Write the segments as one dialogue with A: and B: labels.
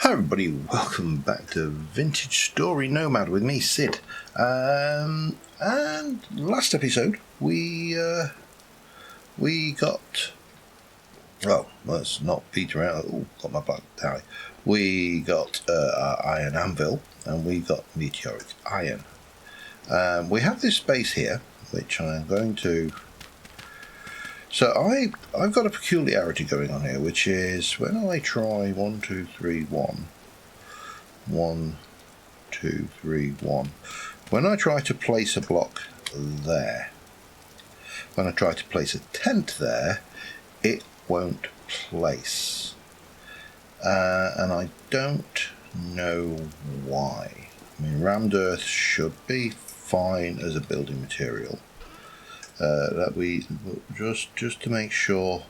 A: Hi everybody, welcome back to Vintage Story Nomad with me, Sid. And last episode we got, well, let's not peter out. Oh, got my black die. We got our iron anvil, and we got meteoric iron. We have this space here, which I'm going to. So I've got a peculiarity going on here, which is when I try 1, 2, 3, 1, 1, 2, 3, 1. When I try to place a block there, when I try to place a tent there, it won't place, and I don't know why. I mean, rammed earth should be fine as a building material. That we just to make sure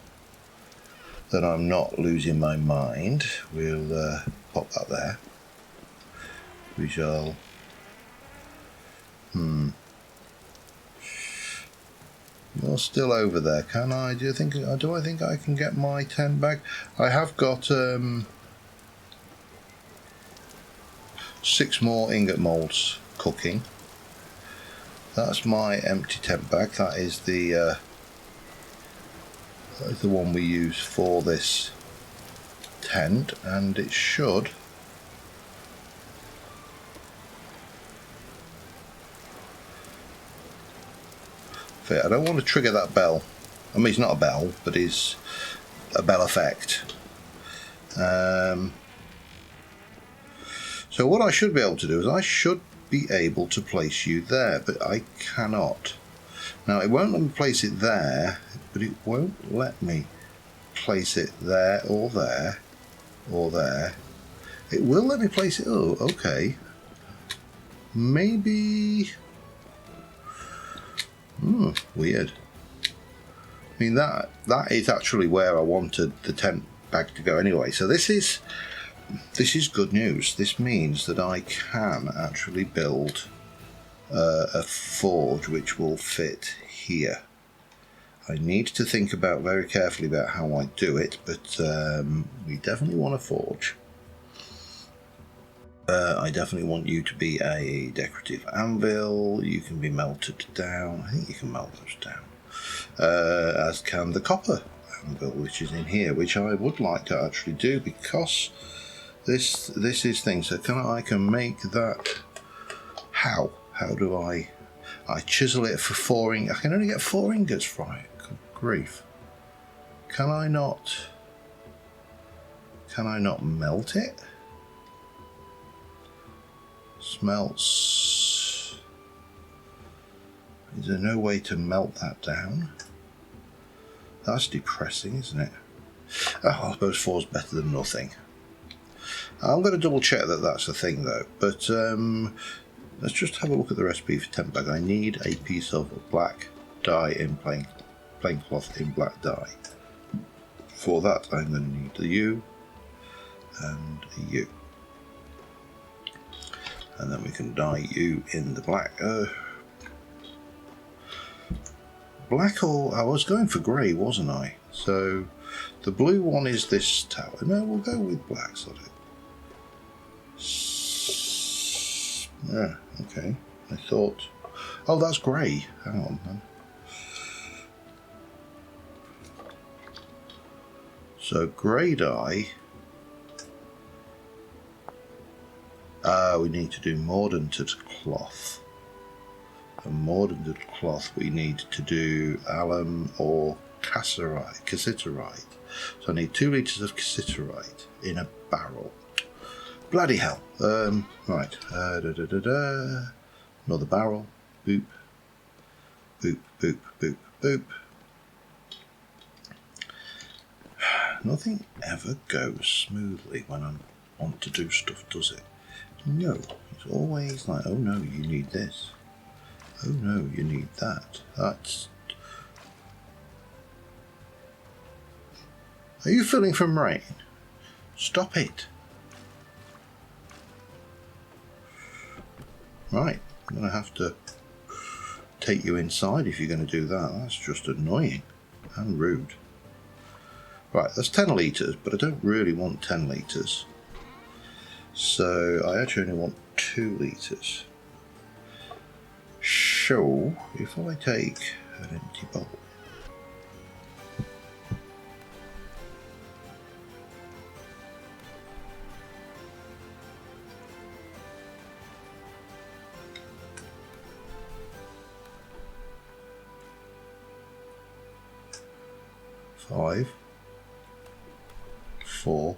A: that I'm not losing my mind, we'll pop that there. We shall. You're still over there. Can I? Do I think I can get my tent back? I have got 6 more ingot molds cooking. That's my empty tent bag. That is the one we use for this tent, and it should fit. I don't want to trigger that bell. I mean, it's not a bell, but it's a bell effect. So what I should be able to do is I should be able to place you there, but I cannot. Now it won't let me place it there, but it won't let me place it there or there or there. It will let me place it. Oh, okay. Maybe. Weird. I mean, that is actually where I wanted the tent bag to go anyway. So this is good news. This means that I can actually build a forge which will fit here. I need to think very carefully about how I do it, but we definitely want a forge. I definitely want you to be a decorative anvil. You can be melted down. I think you can melt those down. As can the copper anvil, which is in here, which I would like to actually do because this is thing. So I can make that. How do I chisel it for 4 ingots? I can only get 4 ingots from it. Good grief. Can I not melt it? Smelts. Is there no way to melt that down? That's depressing, isn't it? Oh, I suppose 4's better than nothing. I'm going to double check that that's a thing though, but let's just have a look at the recipe for tent bag. I need a piece of black dye in plain cloth in black dye. For that I'm going to need the U and a U. And then we can dye you in the black. Black, or I was going for grey, wasn't I? So the blue one is this tower. No, we'll go with black. So yeah, okay. I thought, oh, that's grey. Hang on, then. So grey dye. We need to do mordanted cloth. And mordanted cloth we need to do alum or cassiterite. So I need 2 litres of cassiterite in a barrel. Bloody hell. Right. Another barrel. Boop. Boop, boop, boop, boop. Nothing ever goes smoothly when I want to do stuff, does it? No, it's always like, oh no, you need this. Oh no, you need that. That's. Are you filling from rain? Stop it. Right, I'm going to have to take you inside if you're going to do that. That's just annoying and rude. Right, that's 10 litres, but I don't really want 10 litres. So I actually only want 2 litres. So if I take an empty bowl, five, 4,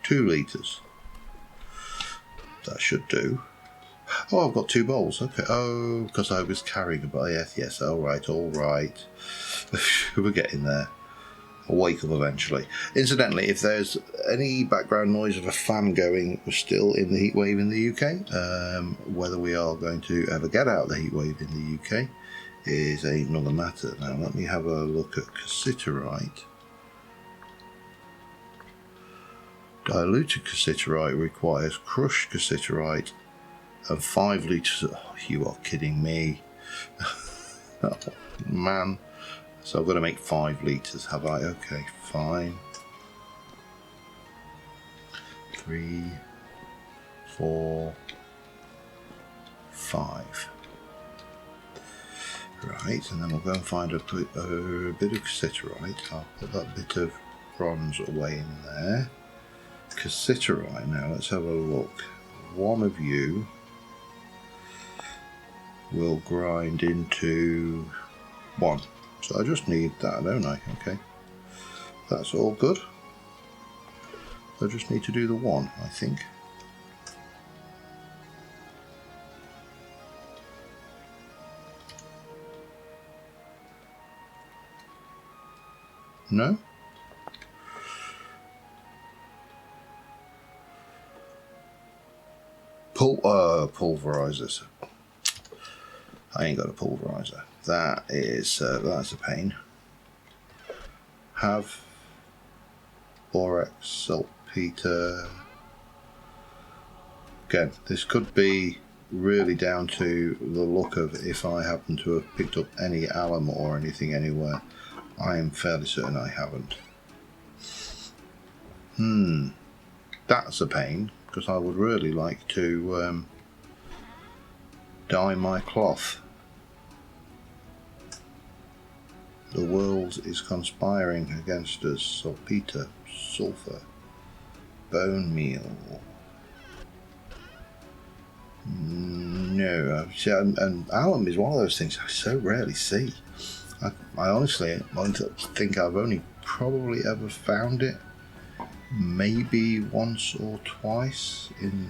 A: 2 litres. That should do. Oh, I've got 2 bowls. Okay. Oh, because I was carrying a bowl. Yes, yes. All right, all right. We're getting there. I'll wake up eventually. Incidentally, if there's any background noise of a fan going, we're still in the heat wave in the UK. Whether we are going to ever get out of the heat wave in the UK is another matter. Now, let me have a look at cassiterite. Diluted cassiterite requires crushed cassiterite and 5 litres. Oh, you are kidding me. Oh, man. So I've got to make 5 litres, have I? Okay, fine. 3, 4, 5. Right, and then we'll go and find a bit of cassiterite. I'll put that bit of bronze away in there. Cassiterite, now let's have a look. One of you will grind into 1. So I just need that, don't I? Okay. That's all good. I just need to do the 1, I think. No? Pulverizers. I ain't got a pulverizer. That is that's a pain. Have borax, saltpeter. Again, this could be really down to the look of if I happen to have picked up any alum or anything anywhere. I am fairly certain I haven't. That's a pain, because I would really like to dye my cloth. The world is conspiring against us. Saltpeter, sulfur, bone meal. No, see, and alum is one of those things I so rarely see. I honestly think I've only probably ever found it maybe once or twice in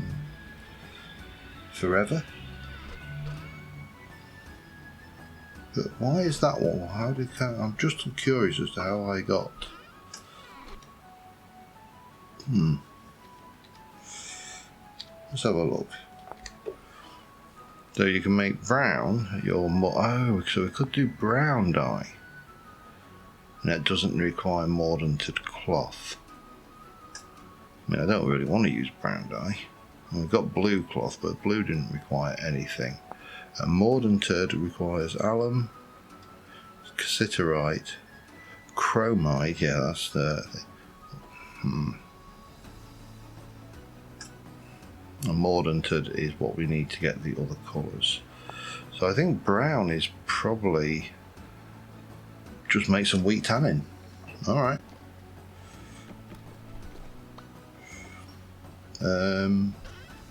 A: forever. But why is that one? How did that? I'm just curious as to how I got. Let's have a look. So you can make brown your so we could do brown dye. And it doesn't require mordanted cloth. I mean, I don't really want to use brown dye. We've got blue cloth, but blue didn't require anything. And mordanted requires alum, cassiterite, chromide. Yeah, that's the. And mordanted is what we need to get the other colours. So I think brown is probably just make some wheat tannin. All right.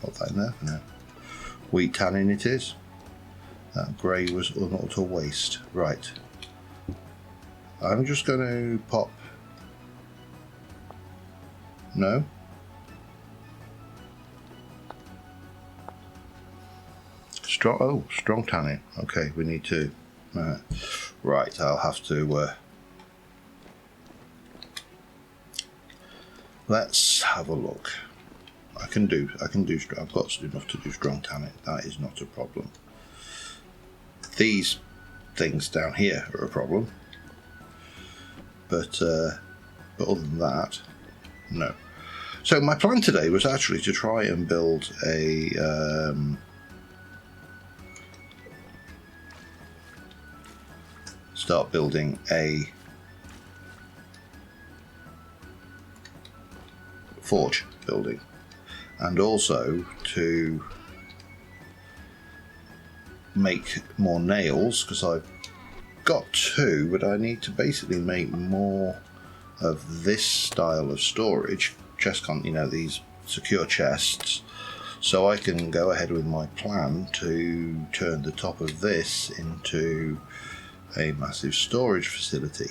A: Put that in there for now. Wheat tannin it is. That grey was utter waste. Right. I'm just going to pop. No. Strong tannin. Okay, we need to. Right, I'll have to. Let's have a look. I can do. I've got enough to do strong tannin. That is not a problem. These things down here are a problem. But other than that, no. So my plan today was actually to try and build a. Start building a forge building, and also to make more nails, because I've got 2, but I need to basically make more of this style of storage, you know, these secure chests, so I can go ahead with my plan to turn the top of this into a massive storage facility.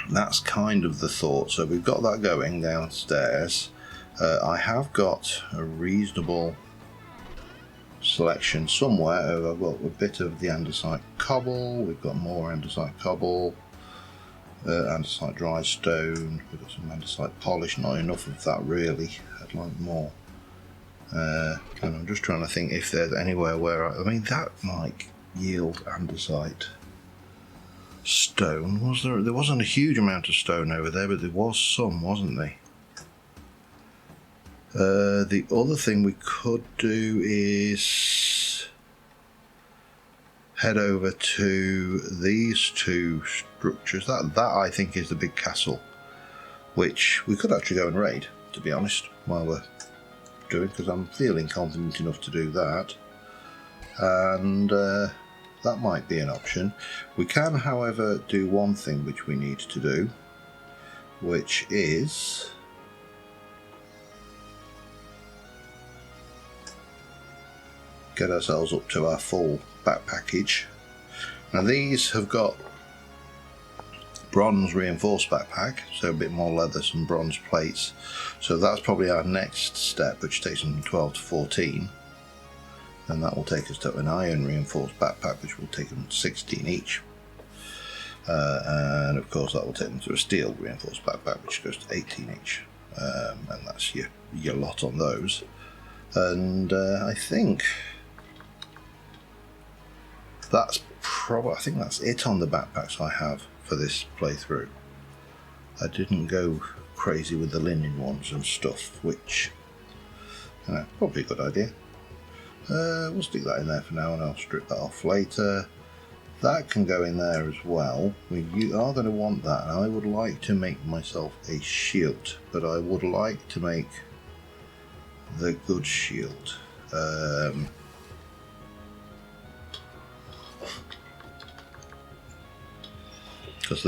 A: That's kind of the thought. So we've got that going downstairs. I have got a reasonable selection somewhere. I've got a bit of the andesite cobble, we've got more andesite cobble, andesite dry stone, we've got some andesite polish, not enough of that really, I'd like more. And I'm just trying to think if there's anywhere where I mean that might yield andesite stone. Was there? There wasn't a huge amount of stone over there, but there was some, wasn't there? The other thing we could do is head over to these 2 structures. That I think is the big castle, which we could actually go and raid, to be honest, while we're doing, because I'm feeling confident enough to do that. And that might be an option. We can, however, do one thing which we need to do, which is get ourselves up to our full back package. Now these have got bronze reinforced backpack, so a bit more leather, some bronze plates, so that's probably our next step, which takes them from 12 to 14. And that will take us to an iron reinforced backpack, which will take them 16 each. And of course that will take them to a steel reinforced backpack, which goes to 18 each. And that's your lot on those. And I think that's I think that's it on the backpacks I have for this playthrough. I didn't go crazy with the linen ones and stuff, which, you know, probably a good idea. We'll stick that in there for now and I'll strip that off later. That can go in there as well. You are going to want that. I would like to make myself a shield, but I would like to make the good shield. Because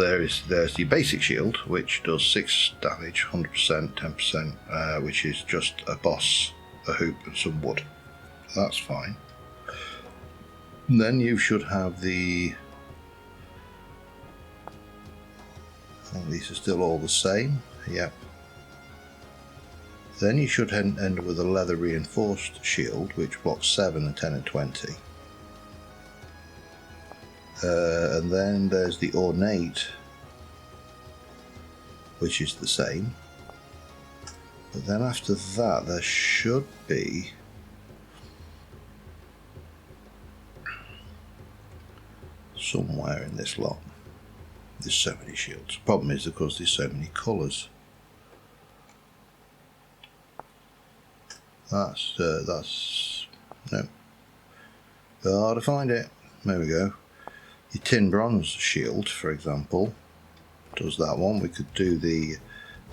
A: there's the basic shield, which does 6 damage, 100%, 10%, which is just a boss, a hoop and some wood. That's fine. And then you should have the, I think these are still all the same, yep. Then you should end with a leather reinforced shield, which blocks 7 and 10 and 20. And then there's the ornate, which is the same. But then after that there should be somewhere in this lot. There's so many shields. Problem is, of course, there's so many colours. That's no. Hard to find it. There we go. Your tin bronze shield, for example, does that one. We could do the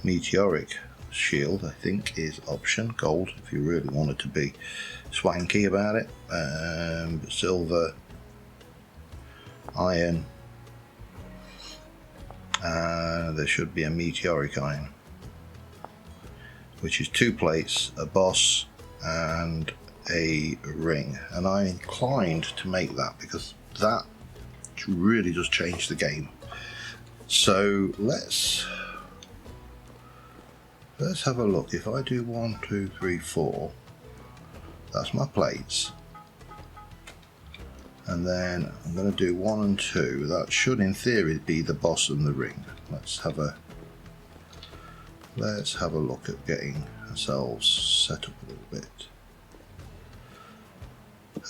A: meteoric shield, I think is option. Gold, if you really wanted to be swanky about it. Silver, iron, there should be a meteoric iron, which is 2 plates, a boss and a ring, and I'm inclined to make that because that really does change the game. So let's have a look. If I do 1, 2, 3, 4, that's my plates. And then I'm going to do 1 and 2. That should, in theory, be the boss and the ring. Let's have a look at getting ourselves set up a little bit.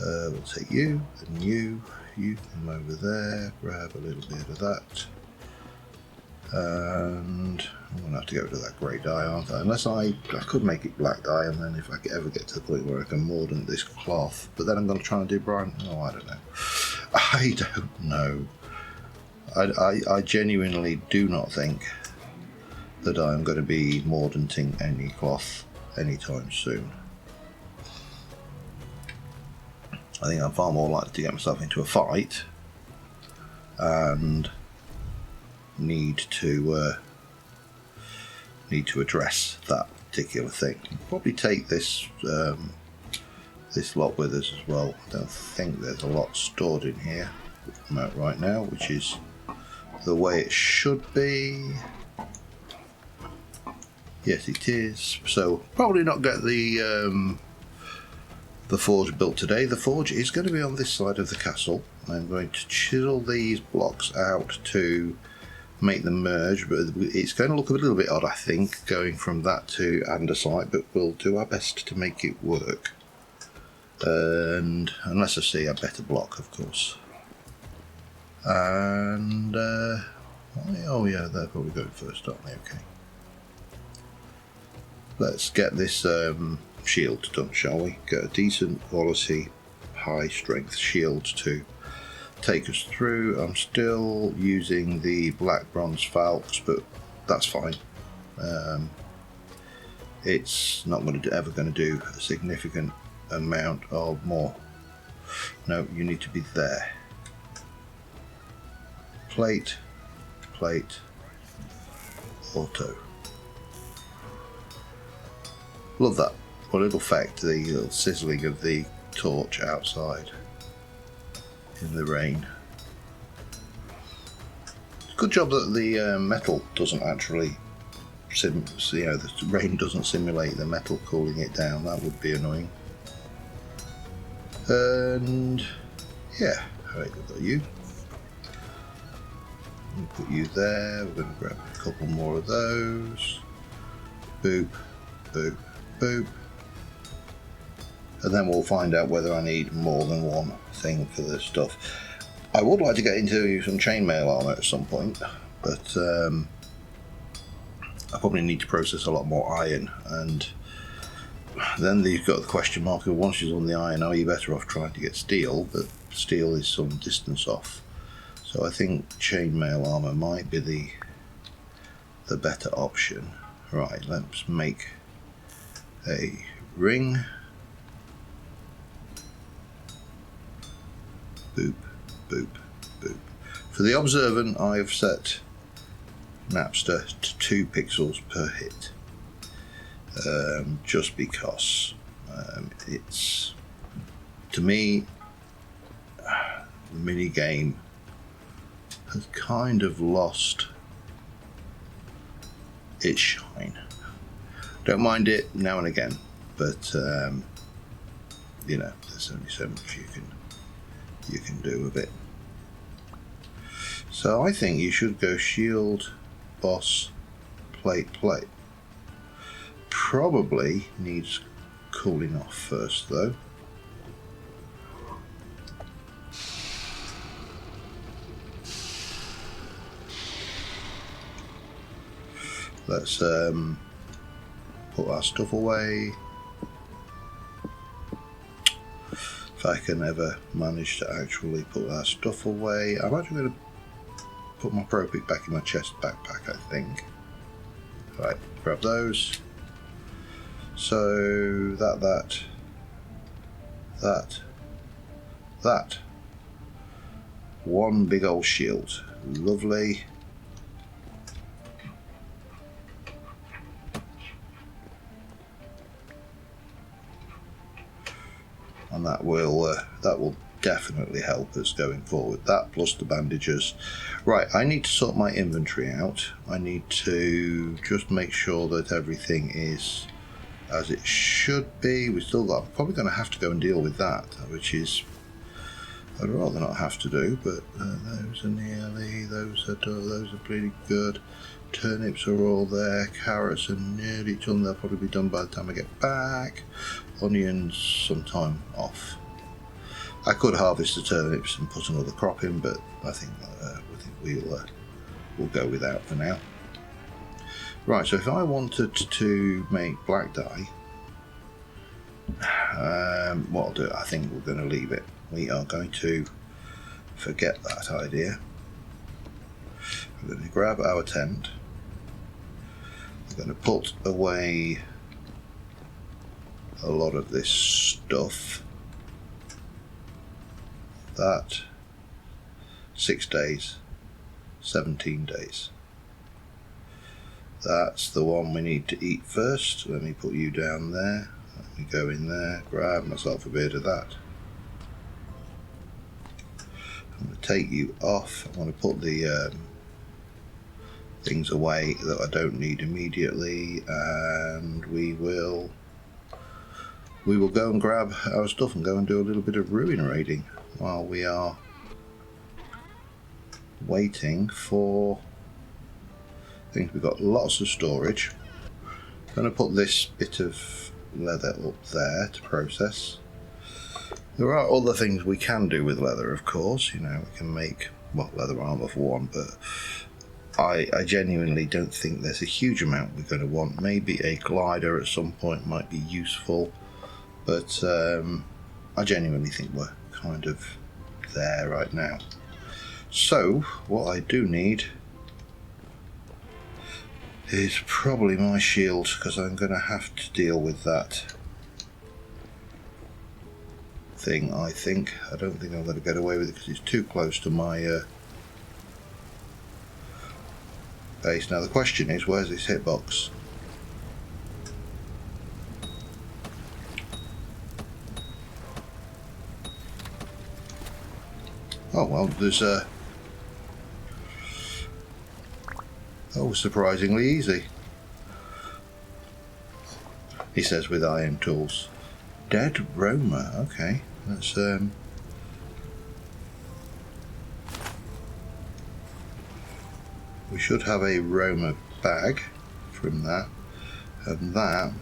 A: We'll take you and you come over there, grab a little bit of that. And I'm going to have to get rid of that grey dye, aren't I? Unless I could make it black dye, and then if I ever get to the point where I can mordant this cloth, but then I'm going to try and do brown. Oh, I don't know. I don't know. I genuinely do not think that I'm going to be mordanting any cloth anytime soon. I think I'm far more likely to get myself into a fight and need to address that particular thing. Probably take this this lot with us as well. Don't think there's a lot stored in here right now, which is the way it should be. Yes, it is. So probably not get the forge built today. The forge is going to be on this side of the castle. I'm going to chisel these blocks out to make them merge, but it's going to look a little bit odd, I think, going from that to andesite, but we'll do our best to make it work. And unless I see a better block, of course. And oh yeah, they're probably going first, aren't they? Okay. Let's get this shield done, shall we? Get a decent quality, high strength shield to take us through. I'm still using the black bronze falx, but that's fine. It's not ever going to do a significant amount of more. No, you need to be there. Plate, plate, auto. Love that. What it'll affect the little sizzling of the torch outside in the rain. Good job that the metal doesn't actually the rain doesn't simulate the metal cooling it down. That would be annoying. And yeah, alright, we've got you. We'll put you there. We're going to grab a couple more of those. Boop, boop, boop. And then we'll find out whether I need more than one thing for this stuff. I would like to get into some chainmail armor at some point, but I probably need to process a lot more iron, and then you've got the question mark of once you're on the iron, are you better off trying to get steel? But steel is some distance off, so I think chainmail armor might be the better option. Right, let's make a ring. Boop, boop, boop. For the observant, I've set Napster to 2 pixels per hit, just because it's, to me, the mini game has kind of lost its shine. Don't mind it now and again, but you know, there's only so much you can do with it. So I think you should go shield, boss, plate, plate. Probably needs cooling off first though. Let's put our stuff away. If I can ever manage to actually put our stuff away. I'm actually going to put my pro pick back in my chest backpack, I think. Right, grab those. So that. One big old shield. Lovely. And that will definitely help us going forward. That plus the bandages. Right, I need to sort my inventory out. I need to just make sure that everything is as it should be. We still got, probably going to have to go and deal with that, which is I'd rather not have to do. But those are nearly, those are pretty good. Turnips are all there. Carrots are nearly done. They'll probably be done by the time I get back. Onions sometime off. I could harvest the turnips and put another crop in, but I think we'll go without for now. Right, so if I wanted to make black dye, what I'll do, I think we're going to leave it. We are going to forget that idea. We're going to grab our tent. going to put away a lot of this stuff. That 6 days, 17 days. That's the one we need to eat first. Let me put you down there. Let me go in there, grab myself a bit of that. I'm going to take you off. I want to put the things away that I don't need immediately, and we will go and grab our stuff and go and do a little bit of ruin raiding while we are waiting for things. We've got lots of storage. I'm going to put this bit of leather up there to process. There are other things we can do with leather, of course. You know, we can make, well, leather armor for one, but I genuinely don't think there's a huge amount we're going to want. Maybe a glider at some point might be useful, but I genuinely think we're kind of there right now. So what I do need is probably my shield, because I'm going to have to deal with that thing, I think. I don't think I'm going to get away with it because it's too close to my base. Now the question is, where's this hitbox? Oh well, there's a... Oh, surprisingly easy. He says with iron tools. Dead Roma, okay. That's we should have a Roma bag from that, and that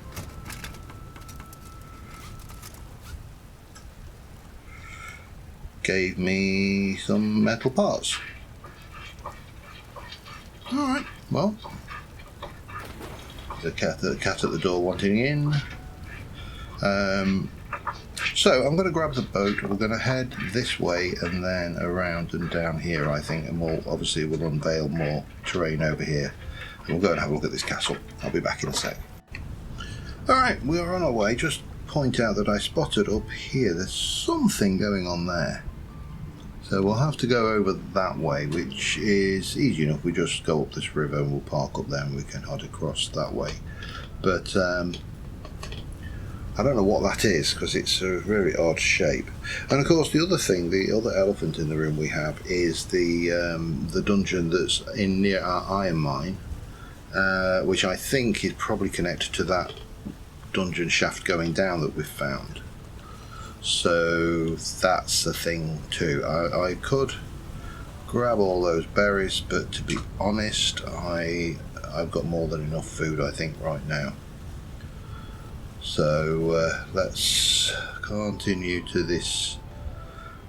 A: gave me some metal parts. Alright, well, the cat at the door wanting in. So I'm going to grab the boat. We're going to head this way and then around and down here, I think, and we'll unveil more terrain over here, and we'll go and have a look at this castle. I'll be back in a sec. Alright, we are on our way. Just point out that I spotted up here, there's something going on there. So we'll have to go over that way, which is easy enough. We just go up this river and we'll park up there and we can head across that way. But I don't know what that is, because it's a very odd shape. And of course the other thing, the other elephant in the room we have is the dungeon that's in near our iron mine, which I think is probably connected to that dungeon shaft going down that we've found. So that's a thing too. I could grab all those berries, but to be honest, I've got more than enough food, I think, right now. So let's continue to this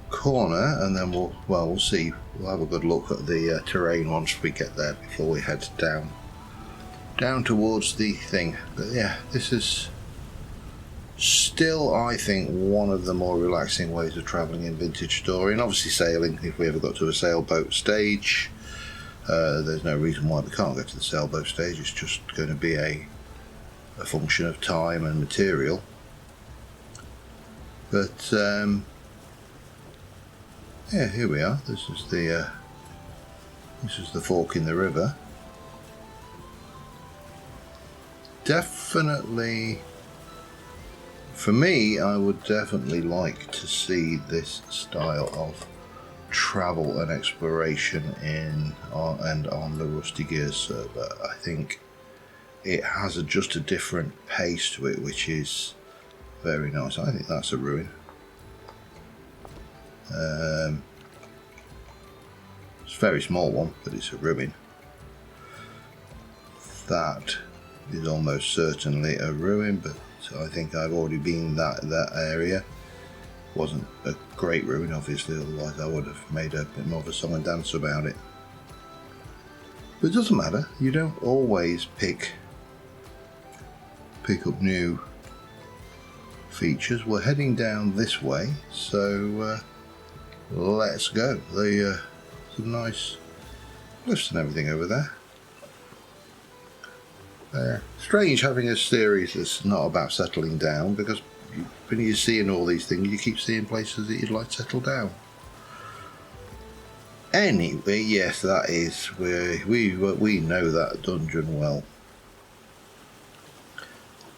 A: corner, and then we'll see. We'll have a good look at the terrain once we get there before we head down towards the thing. But yeah, this is still, I think, one of the more relaxing ways of travelling in Vintage Story, and obviously sailing. If we ever got to a sailboat stage, there's no reason why we can't get to the sailboat stage. It's just going to be a function of time and material. But yeah, here we are. This is the fork in the river. Definitely, for me, I would definitely like to see this style of travel and exploration and on the Rusty Gears server. I think it has just a different pace to it, which is very nice. I think that's a ruin. It's a very small one, but it's a ruin. That is almost certainly a ruin, but I think I've already been that area. Wasn't a great ruin, obviously, otherwise I would have made a bit more of a song and dance about it. But it doesn't matter. You don't always pick up new features. We're heading down this way, so let's go. Some nice cliffs and everything over there. Strange having a series that's not about settling down, because when you're seeing all these things, you keep seeing places that you'd like to settle down. Anyway, yes, that is where we know that dungeon well.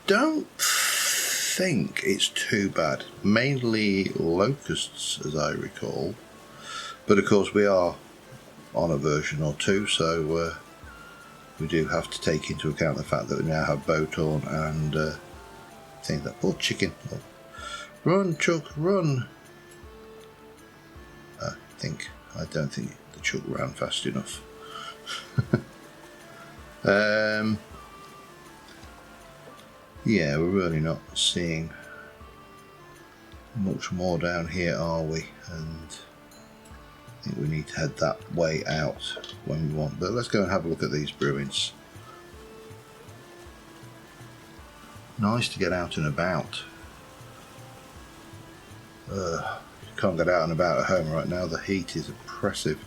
A: Don't think it's too bad. Mainly locusts, as I recall. But of course, we are on a version or 2, so we do have to take into account the fact that we now have Botorn and things like poor chicken. Oh. Run, Chuck, run! I don't think the Chuck ran fast enough. Yeah, we're really not seeing much more down here, are we? And I think we need to head that way out when we want. But let's go and have a look at these ruins. Nice to get out and about. Can't get out and about at home right now. The heat is oppressive.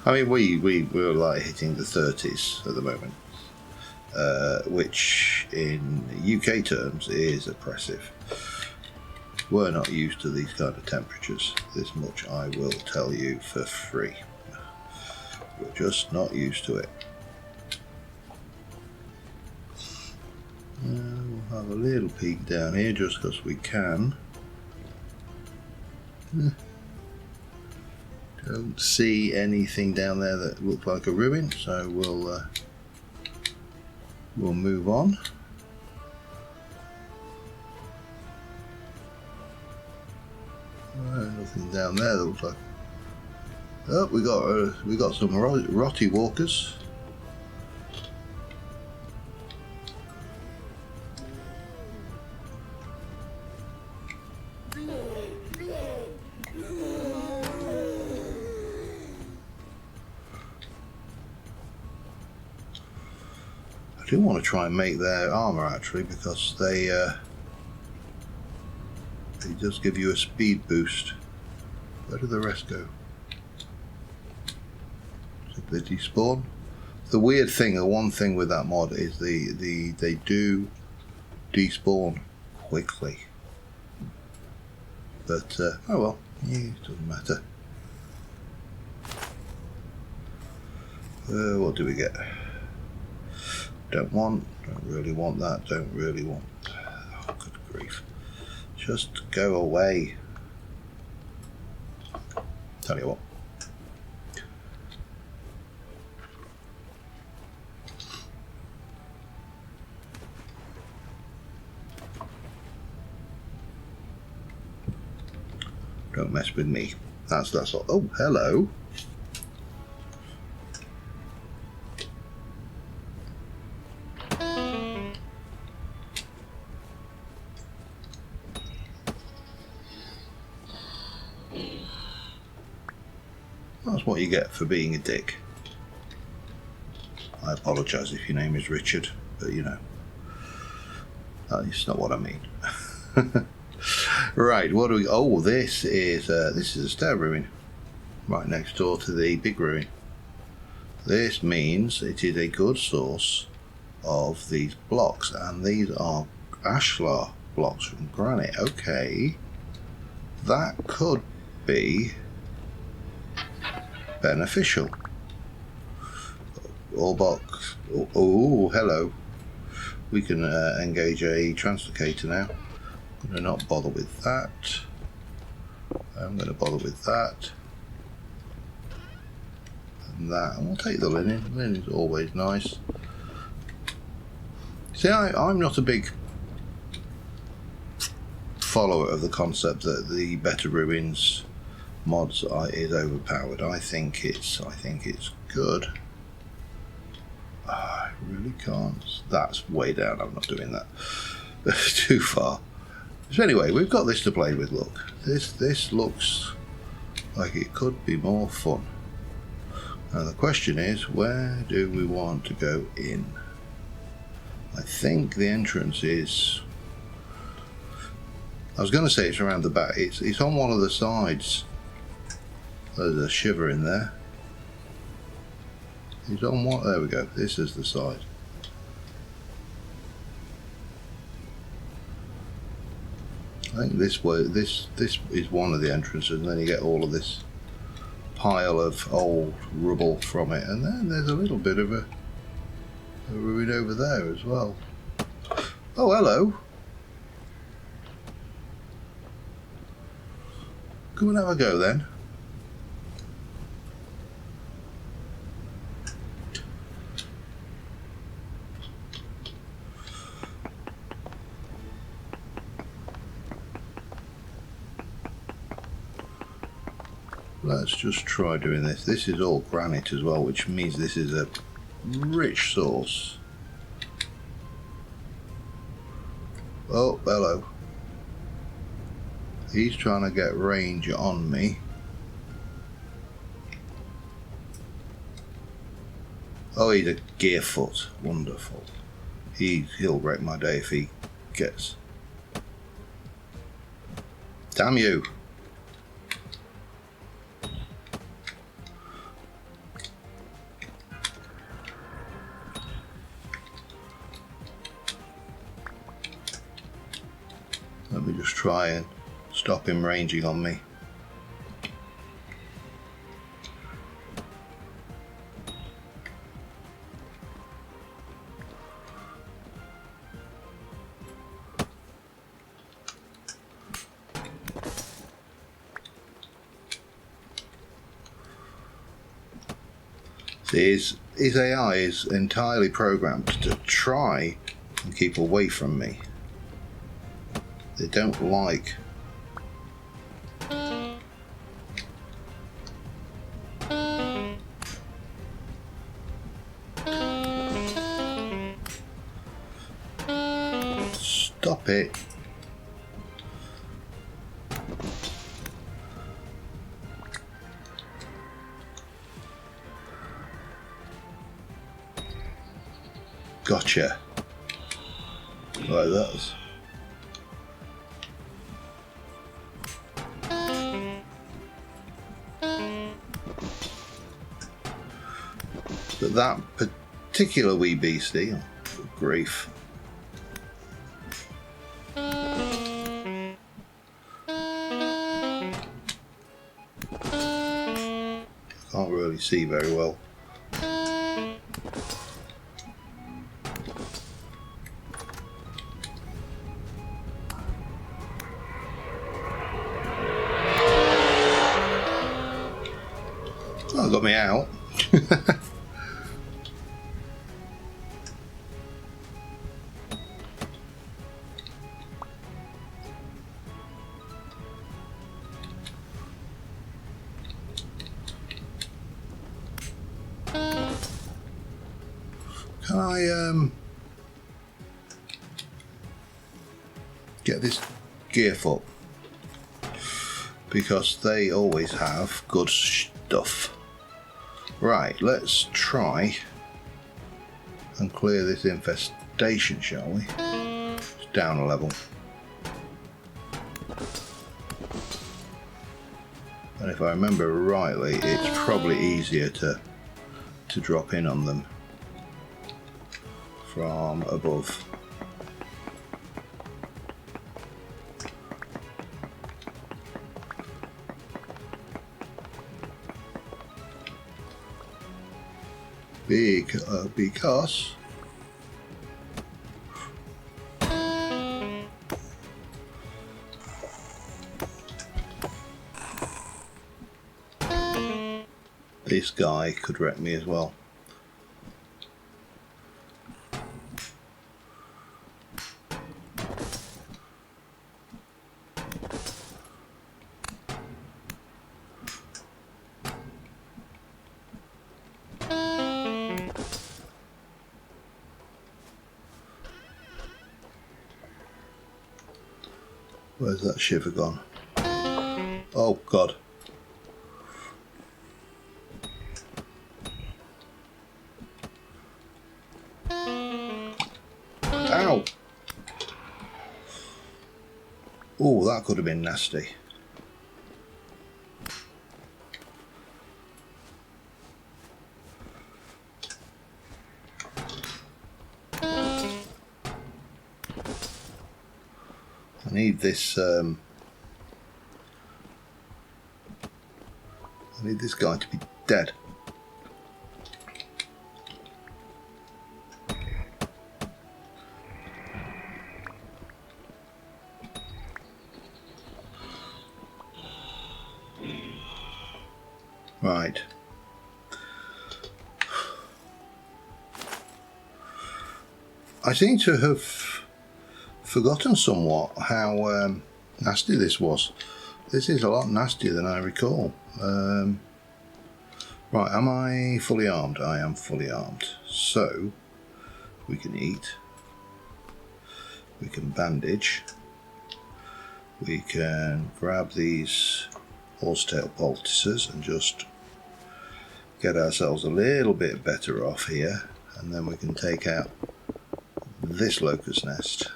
A: I mean, we're like hitting the 30s at the moment, which in UK terms is oppressive. We're not used to these kind of temperatures. This much I will tell you for free. We're just not used to it. We'll have a little peek down here just because we can. Don't see anything down there that looks like a ruin, so we'll move on. Nothing down there that looks like. Oh, we got some rotty walkers. I do want to try and make their armor actually, because they just give you a speed boost. Where do the rest go? Did they despawn? The weird thing, the one thing with that mod is they do despawn quickly. But oh well, yeah, it doesn't matter. What do we get? Don't really want that, don't really want. Oh, good grief. Just go away. Tell you what. Don't mess with me. That's all. Oh, hello. That's what you get for being a dick. I apologise if your name is Richard, but you know, that's not what I mean. Right, what do we? Oh, this is a stair ruin, right next door to the big ruin. This means it is a good source of these blocks, and these are ashlar blocks from granite. Okay, that could be beneficial. All box. Oh, hello. We can engage a translocator now. I'm going to not bother with that. I'm going to bother with that. And that. And we'll take the linen. Linen is always nice. See, I'm not a big follower of the concept that the Better Ruins mods is overpowered. I think it's good. I really can't. That's way down. I'm not doing that. Too far. So anyway, we've got this to play with. Look, this looks like it could be more fun. Now the question is, where do we want to go in? I think the entrance is. I was going to say it's around the back. It's on one of the sides. There's a shiver in there. He's on what? There we go. This is the side. I think this way. This is one of the entrances, and then you get all of this pile of old rubble from it, and then there's a little bit of a ruin over there as well. Oh, hello. Come and have a go then. Let's just try doing this. This is all granite as well, which means this is a rich source. Oh, hello. He's trying to get range on me. Oh, he's a gear foot. Wonderful. He'll wreck my day if he gets. Damn you. Let me just try and stop him ranging on me. See, his AI is entirely programmed to try and keep away from me. They don't like stop it. Gotcha. Right, that's but that particular wee beastie, oh, good grief. Can't really see very well. Oh, got me out. Can I get this gear foot? Because they always have good stuff. Right, let's try and clear this infestation, shall we? It's down a level. And if I remember rightly, it's probably easier to drop in on them from above. Because this guy could wreck me as well. Where's that shiver gone? Oh God. Ow! Oh, that could have been nasty. need this. I need this guy to be dead. Right. I seem to have forgotten somewhat how nasty this was. This is a lot nastier than I recall. Right, am I fully armed? I am fully armed. So, we can eat. We can bandage. We can grab these horsetail poultices and just get ourselves a little bit better off here. And then we can take out this locust nest.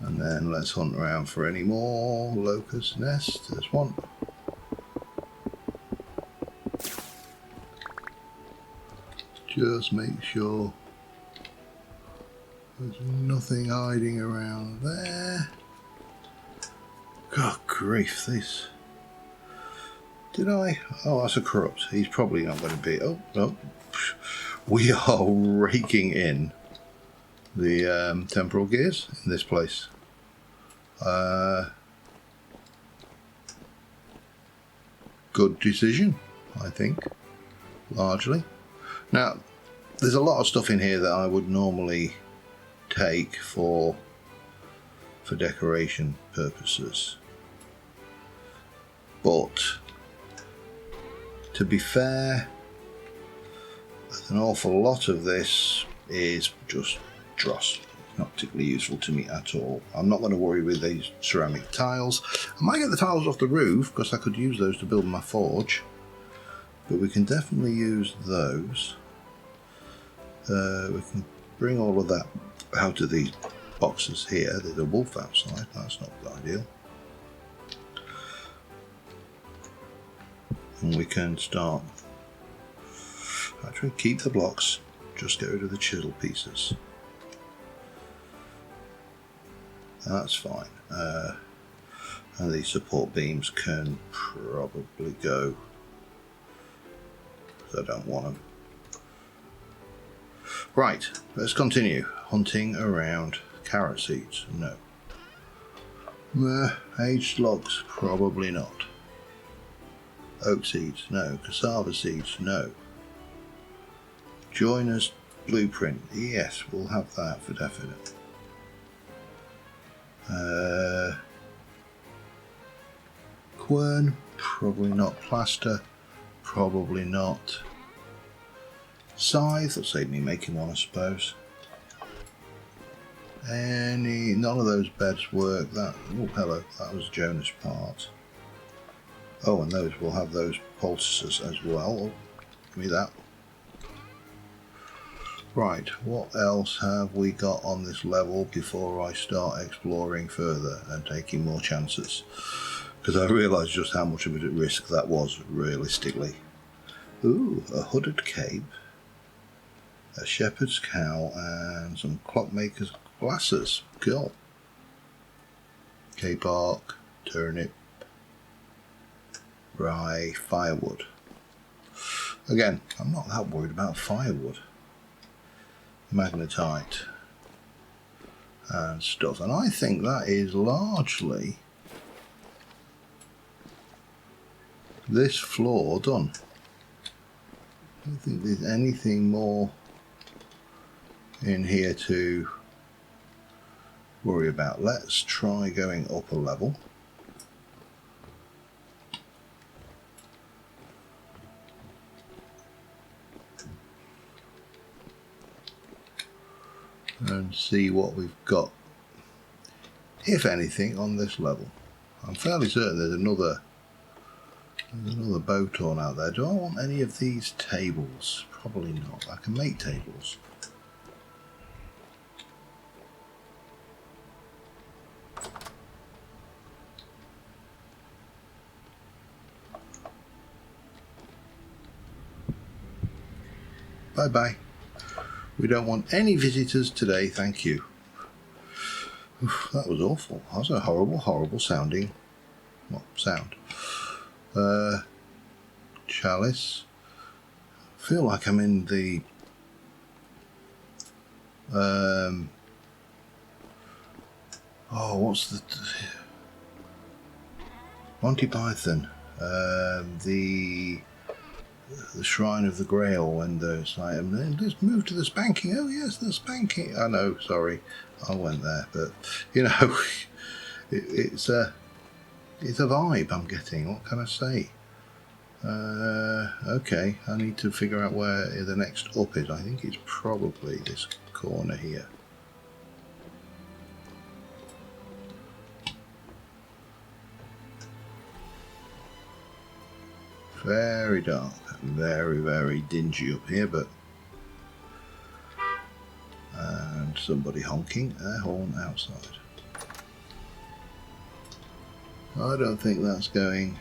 A: And then let's hunt around for any more locust nests. There's one. Just make sure there's nothing hiding around there. God grief, this. Did I? Oh, that's a corrupt. He's probably not going to be. Oh, no. We are raking in the temporal gears in this place. Good decision, I think, largely. Now, there's a lot of stuff in here that I would normally take for decoration purposes. But, to be fair, an awful lot of this is just dross. Not particularly useful to me at all. I'm not going to worry with these ceramic tiles. I might get the tiles off the roof because I could use those to build my forge. But we can definitely use those. We can bring all of that out of these boxes here. There's a wolf outside. That's not ideal. And we can start. Actually, keep the blocks. Just get rid of the chisel pieces. That's fine. And these support beams can probably go. I don't want them. Right, let's continue. Hunting around carrot seeds. No. Aged logs. Probably not. Oak seeds. No. Cassava seeds. No. Joiner's blueprint. Yes, we'll have that for definite. Quern. Probably not. Plaster. Probably not. Scythe, that'll save me making one, I suppose. None of those beds work. That, oh hello, that was Jonah's part. Oh, and those, we'll have those poultices as well. Oh, give me that. Right, what else have we got on this level before I start exploring further and taking more chances? Because I realised just how much of a risk that was, realistically. Ooh, a hooded cape, a shepherd's cowl, and some clockmaker's glasses. Cool. Cape arc, turnip, rye, firewood. Again, I'm not that worried about firewood. Magnetite and stuff. And I think that is largely this floor done. I don't think there's anything more in here to worry about. Let's try going up a level. And see what we've got, if anything, on this level. I'm fairly certain there's another bow torn out there. Do I want any of these tables? Probably not. I can make tables. Bye bye. We don't want any visitors today, thank you. Oof, that was awful. That was a horrible, horrible sounding, well, sound. Chalice. I feel like I'm in the what's the Monty Python? The Shrine of the Grail, when there's like, let's move to the spanking. Oh yes, the spanking. I know, sorry, I went there, but you know, it's a vibe I'm getting. What can I say? Okay, I need to figure out where the next up is. I think it's probably this corner here. Very dark, very, very dingy up here, but and somebody honking their horn outside. I don't think that's going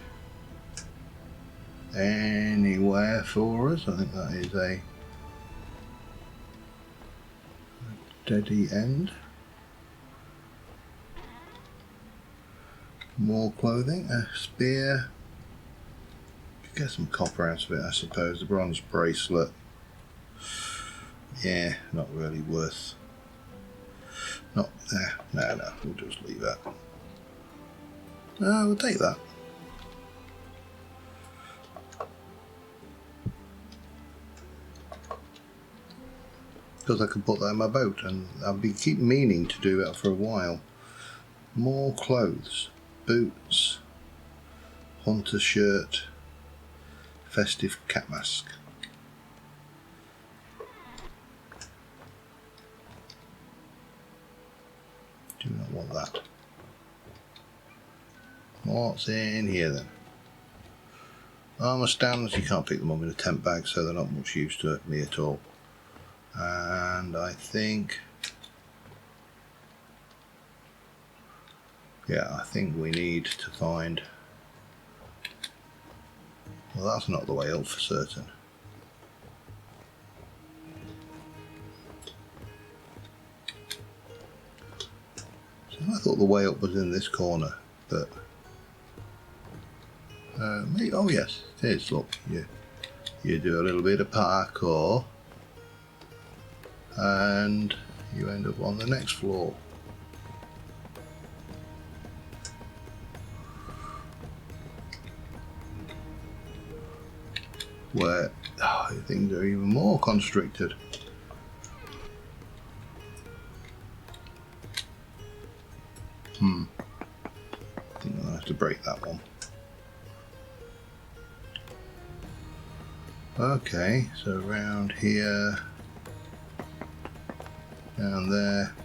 A: anywhere for us. I think that is a deady end. More clothing, a spear. Get some copper out of it, I suppose. The bronze bracelet. Yeah, not really worth. No, we'll just leave that. We'll take that. Because I can put that in my boat, and I've been keep meaning to do that for a while. More clothes, boots, hunter shirt, festive cat mask. Do not want that. What's in here then? Armour stands, you can't pick them up in a tent bag, so they're not much use to me at all. And I think, yeah, I think we need to find, well, that's not the way up for certain. So I thought the way up was in this corner, but maybe, oh yes, it is. Look, you do a little bit of parkour and you end up on the next floor. Where things are even more constricted. I think I'll have to break that one. Okay, so around here, down there.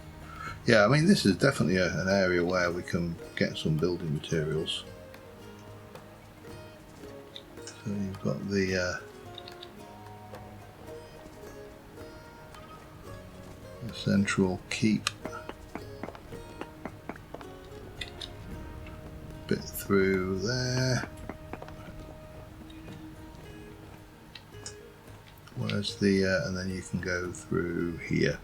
A: Yeah, I mean, this is definitely an area where we can get some building materials. So you've got the central keep. Bit through there. Where's the and then you can go through here.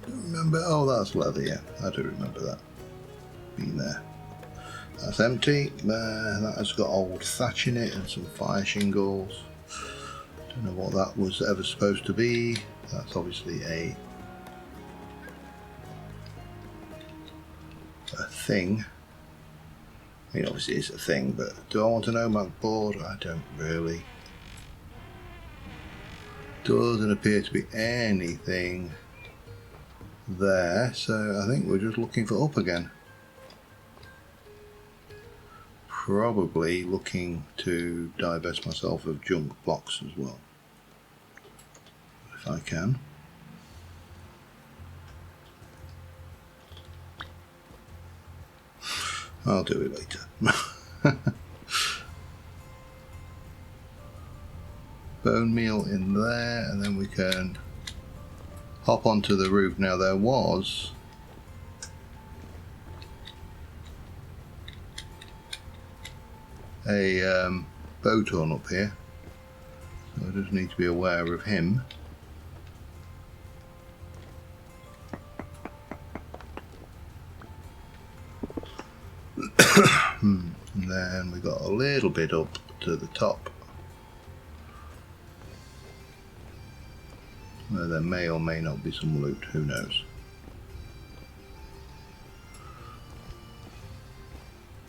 A: Remember? Oh, that's leather. Yeah, I do remember that being there. That's empty. That has got old thatch in it and some fire shingles. Don't know what that was ever supposed to be. That's obviously a thing. I mean, obviously it's a thing, but do I want a Nomad board? I don't really. Doesn't appear to be anything there, so I think we're just looking for up again. Probably looking to divest myself of junk blocks as well, if I can. I'll do it later. Bone meal in there, and then we can hop onto the roof. Now there was a boat on up here, so I just need to be aware of him. And then we got a little bit up to the top where there may or may not be some loot, who knows.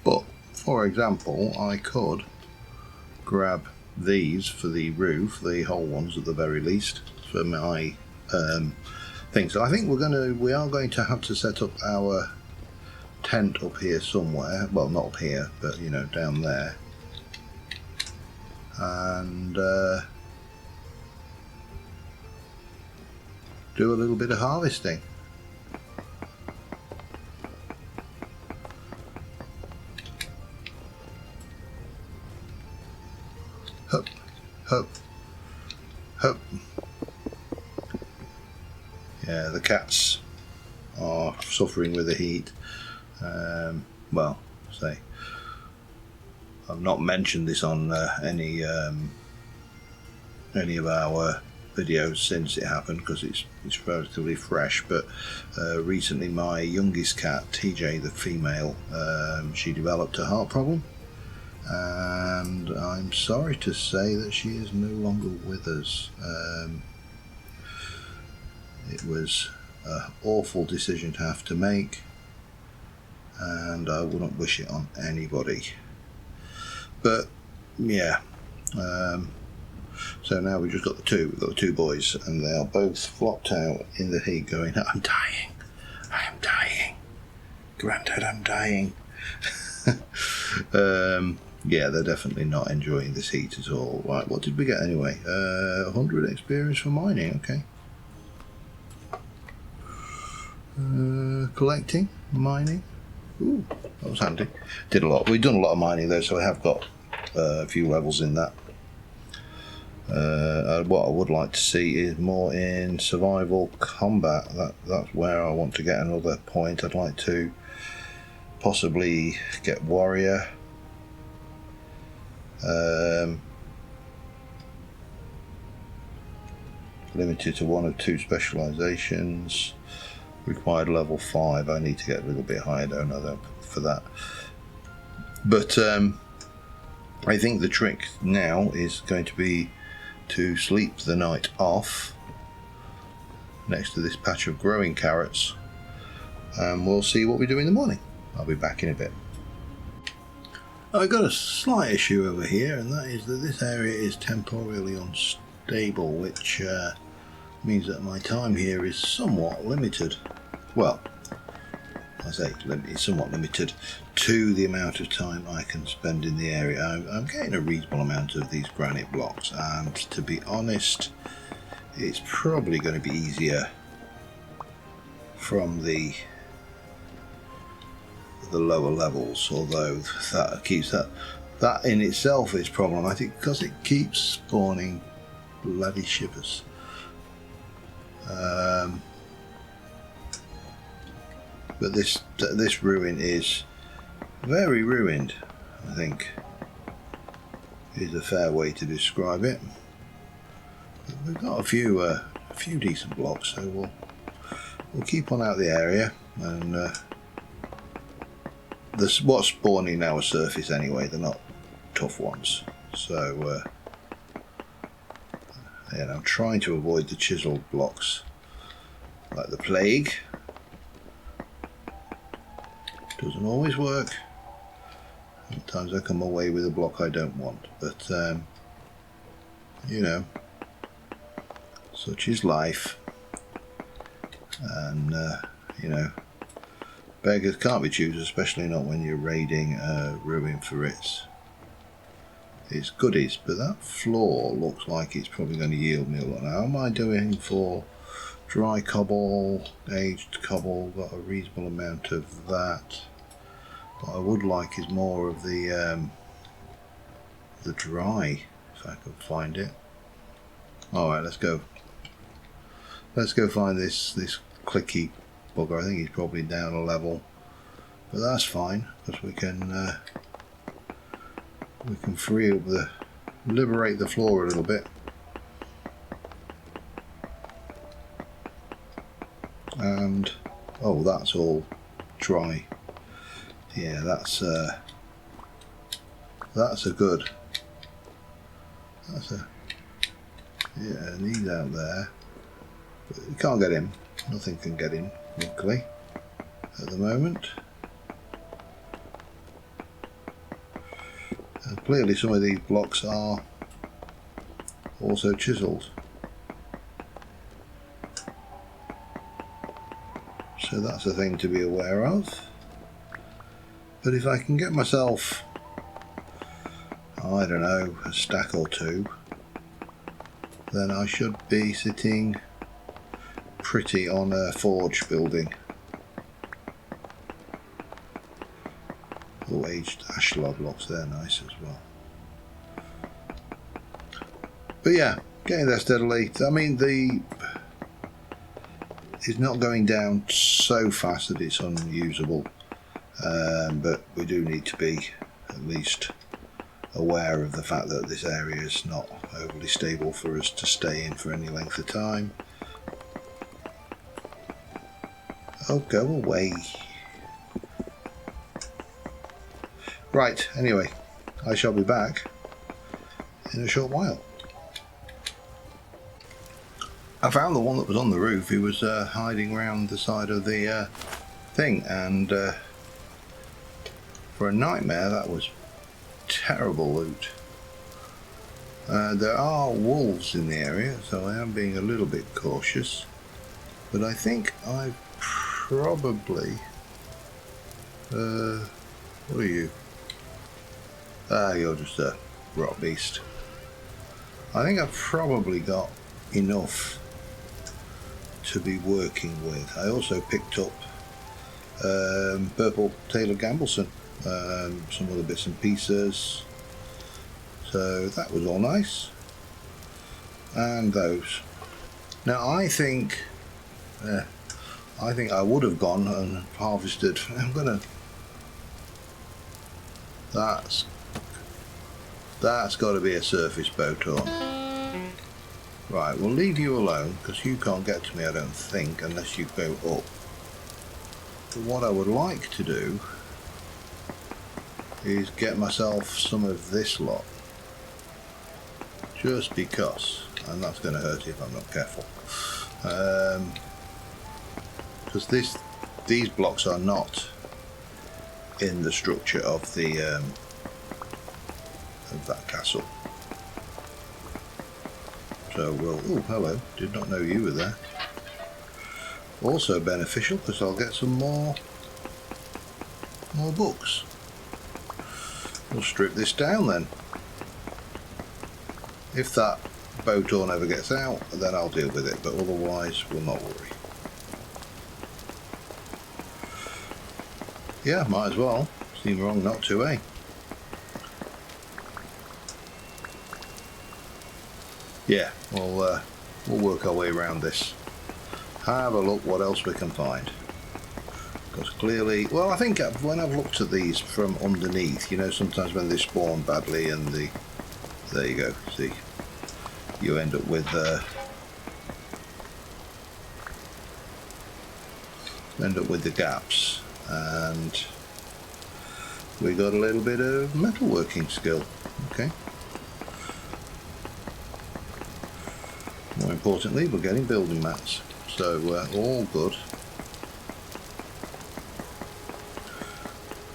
A: But for example, I could grab these for the roof, the whole ones at the very least, for my thing. So I think we are going to have to set up our tent up here somewhere. Well, not up here, but you know, down there, and do a little bit of harvesting. Hup, hup, hup. Yeah, the cats are suffering with the heat. Well, say, I've not mentioned this on any of our videos since it happened, because it's relatively fresh, but recently my youngest cat, TJ, the female, she developed a heart problem, and I'm sorry to say that she is no longer with us. It was an awful decision to have to make, and I wouldn't wish it on anybody. But yeah, so now we've just got we've got the two boys, and they are both flopped out in the heat going, I'm dying, I am dying, Granddad, I'm dying. Yeah, they're definitely not enjoying this heat at all. Right, what did we get anyway? 100 experience for mining, okay. Collecting, mining. Ooh, that was handy. Did a lot. We've done a lot of mining though, so I have got a few levels in that. What I would like to see is more in survival combat. That's where I want to get another point. I'd like to possibly get warrior. Limited to 1 or 2 specializations. Required level 5. I need to get a little bit higher, don't I, for that. But I think the trick now is going to be to sleep the night off next to this patch of growing carrots, and we'll see what we do in the morning. I'll be back in a bit. I've got a slight issue over here, and that is that this area is temporarily unstable, which means that my time here is somewhat limited. Well, I say it's somewhat limited to the amount of time I can spend in the area. I'm getting a reasonable amount of these granite blocks, and to be honest, it's probably going to be easier from the lower levels, although that keeps that in itself is problematic because it keeps spawning bloody shivers. But this ruin is very ruined, I think, is a fair way to describe it. But we've got a few decent blocks, so we'll keep on out the area, and what's spawning now are surface anyway. They're not tough ones, so and I'm trying to avoid the chiseled blocks like the plague. Doesn't always work. Sometimes I come away with a block I don't want, but you know, such is life. And you know, beggars can't be choosers, especially not when you're raiding a ruin for its goodies. But that floor looks like it's probably going to yield me a lot. Now, how am I doing for dry cobble, aged cobble? Got a reasonable amount of that. What I would like is more of the dry, if I can find it. Alright, let's go Let's go find this clicky bugger. I think he's probably down a level, but that's fine because we can free up liberate the floor a little bit. And oh, that's all dry. Yeah, that's a good. Yeah, and he's out there. But you can't get him. Nothing can get him, luckily, at the moment. And clearly some of these blocks are also chiselled. So that's a thing to be aware of. But if I can get myself, I don't know, a stack or two, then I should be sitting pretty on a forge building. Oh, aged ashlar blocks, they're nice as well. But yeah, getting there steadily. I mean, it's not going down so fast that it's unusable, but we do need to be at least aware of the fact that this area is not overly stable for us to stay in for any length of time. Oh, go away. Right, anyway, I shall be back in a short while. I found the one that was on the roof. He was hiding around the side of the thing, and for a nightmare that was terrible loot. There are wolves in the area, so I am being a little bit cautious, but I think I've probably what are you? Ah, you're just a rock beast. I think I've probably got enough to be working with. I also picked up purple tail of Gambleson, some other bits and pieces, so that was all nice. And those. Now I think I would have gone and harvested. That's got to be a surface boat on. Right, we'll leave you alone because you can't get to me, I don't think, unless you go up. But what I would like to do is get myself some of this lot, just because, and that's going to hurt if I'm not careful, because these blocks are not in the structure of the of that castle. So we'll, oh hello, did not know you were there. Also beneficial because I'll get some more books. We'll strip this down then. If that boat horn ever gets out, then I'll deal with it, but otherwise we'll not worry. Yeah, might as well. Seems wrong not to, eh? Yeah, we'll work our way around this. Have a look what else we can find. Because clearly, well, I think when I've looked at these from underneath, you know, sometimes when they spawn badly and there you go, see, you end up with the gaps, and we got a little bit of metalworking skill. Okay. More importantly, we're getting building mats, so all good.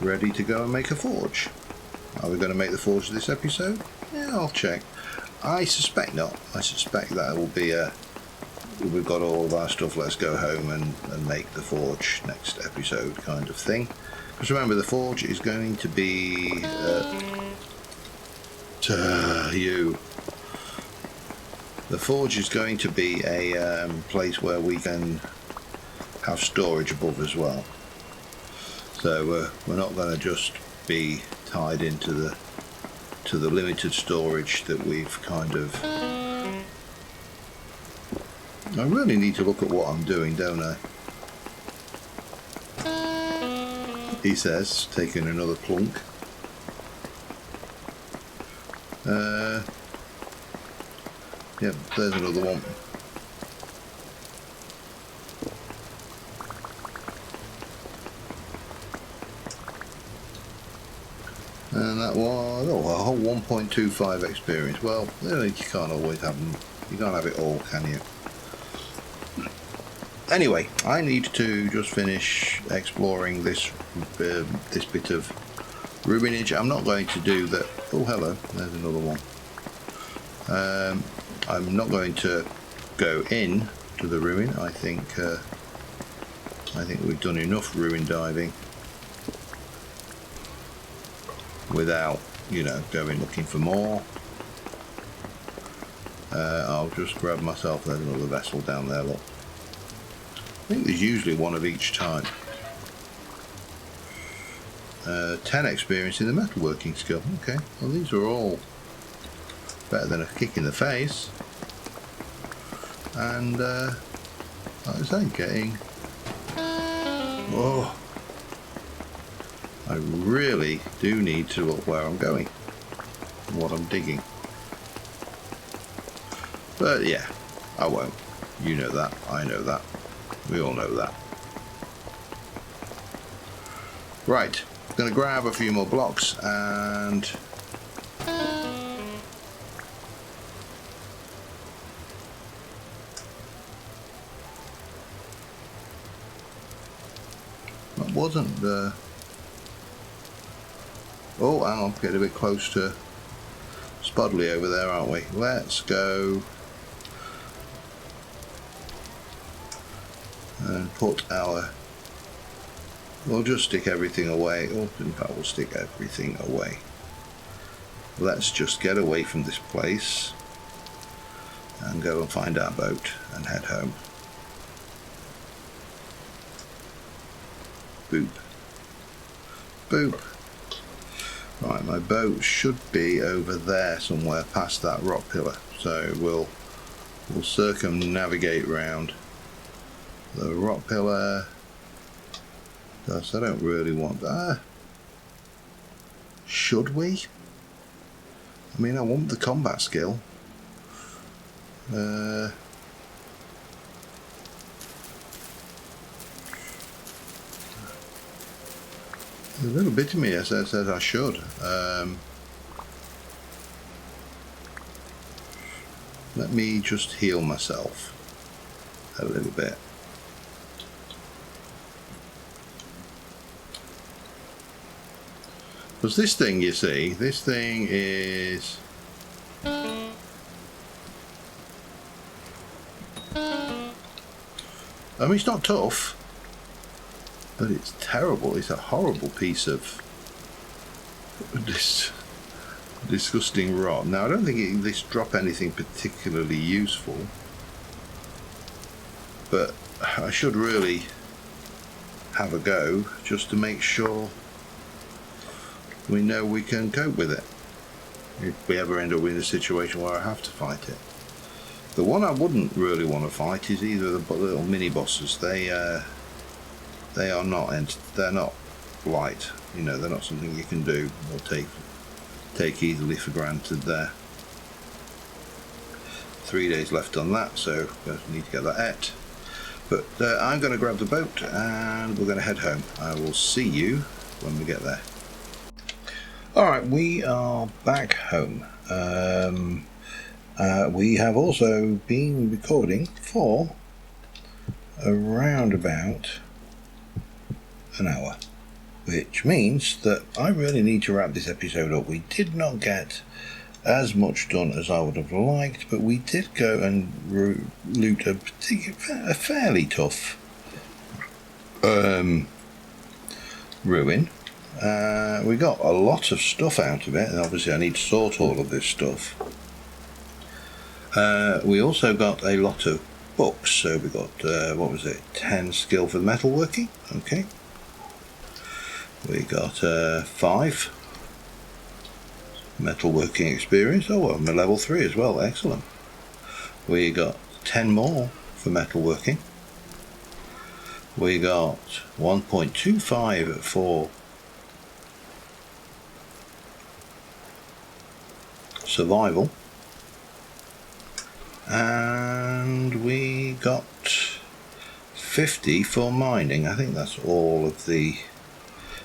A: Ready to go and make a forge. Are we going to make the forge this episode? Yeah, I'll check. I suspect not. I suspect that will be we've got all of our stuff, let's go home and make the forge next episode kind of thing. Because remember, the forge is going to be the forge is going to be a place where we can have storage above as well. So we're not going to just be tied into the limited storage that we've kind of I really need to look at what I'm doing, don't I? He says, taking another plunk. Yep, there's another one. And that was, oh, a whole 1.25 experience. Well, you can't always have them. You can't have it all, can you? Anyway, I need to just finish exploring this this bit of ruinage. I'm not going to do that. Oh, hello. There's another one. I'm not going to go in to the ruin. I think we've done enough ruin diving without, you know, going looking for more. I'll just grab myself. There's another vessel down there. Look. I think there's usually one of each type. 10 experience in the metalworking skill. Okay, well these are all better than a kick in the face. And like I say, getting... Oh, I really do need to look where I'm going, what I'm digging. But yeah, I won't. You know that, I know that. We all know that. Right, gonna grab a few more blocks and that wasn't the... Oh, hang on, get a bit close to Spodley over there, aren't we? Let's go and put our... We'll just stick everything away. Oh, in fact, we'll stick everything away. Let's just get away from this place and go and find our boat and head home. Boop. Boop. Right, my boat should be over there somewhere past that rock pillar. So we'll circumnavigate round the rock pillar. Thus, I don't really want that. Should we? I mean, I want the combat skill. There's a little bit of me that says I should. Let me just heal myself a little bit. Because this thing, you see, this thing is... I mean, it's not tough, but it's terrible. It's a horrible piece of this disgusting rot. Now, I don't think this drop anything particularly useful, but I should really have a go just to make sure we know we can cope with it if we ever end up in a situation where I have to fight it. The one I wouldn't really want to fight is either the little mini bosses. They are not, they're not light. You know, they're not something you can do or take easily for granted. There. 3 days left on that, so I need to get that et. But I'm going to grab the boat and we're going to head home. I will see you when we get there. Alright, we are back home. We have also been recording for around about an hour, which means that I really need to wrap this episode up. We did not get as much done as I would have liked, but we did go and loot a fairly tough ruin. We got a lot of stuff out of it, and obviously I need to sort all of this stuff. We also got a lot of books, so we got, 10 skill for the metalworking, okay. We got 5 metalworking experience. Oh, well, I'm a level 3 as well, excellent. We got 10 more for metalworking. We got 1.25 for survival, and we got 50 for mining. I think that's all of the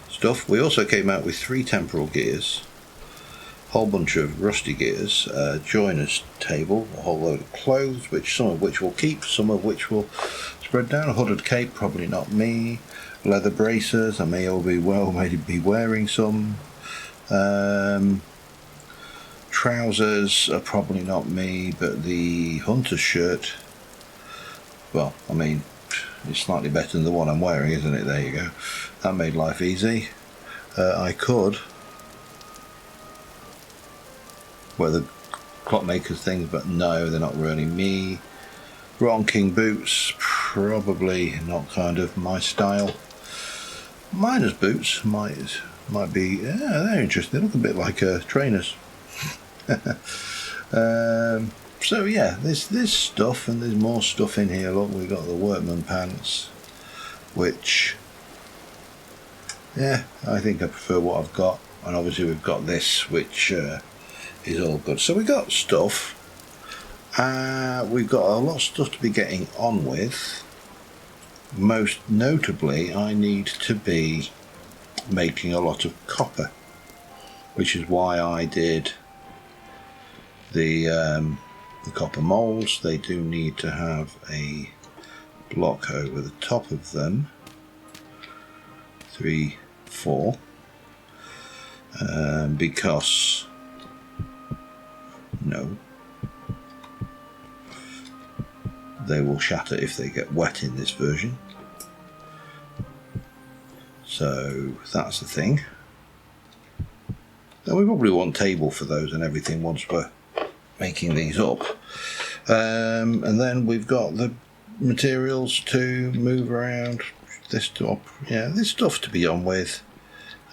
A: stuff. We also came out with 3 temporal gears, a whole bunch of rusty gears, joiner's table, a whole load of clothes, which some of which will keep, some of which will spread down, a hooded cape, probably not me, leather bracers, I may be wearing some, trousers are probably not me, but the hunter's shirt, well, I mean, it's slightly better than the one I'm wearing, isn't it? There you go. That made life easy. I could wear the clockmaker's things, but no, they're not really me. Rotten King boots, probably not kind of my style. Miner's boots might be, yeah, they're interesting. They look a bit like trainers. So yeah, there's stuff, and there's more stuff in here. Look, we've got the workman pants, which, yeah, I think I prefer what I've got. And obviously we've got this, which is all good. So we got stuff. We've got a lot of stuff to be getting on with. Most notably, I need to be making a lot of copper, which is why I did the copper molds. They do need to have a block over the top of them, 3, 4, because no, they will shatter if they get wet in this version. So that's the thing. And we probably want table for those and everything once we're making these up. And then we've got the materials to move around. This stuff to be on with.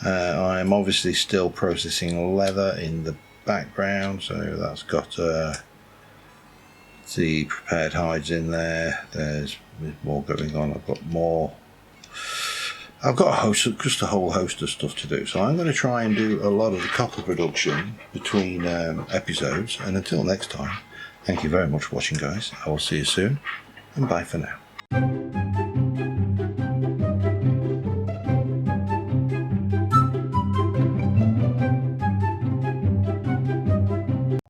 A: I'm obviously still processing leather in the background, so that's got the prepared hides in there. There's more going on. I've got just a whole host of stuff to do, so I'm going to try and do a lot of the copper production between episodes. And until next time, thank you very much for watching, guys. I will see you soon, and bye for now.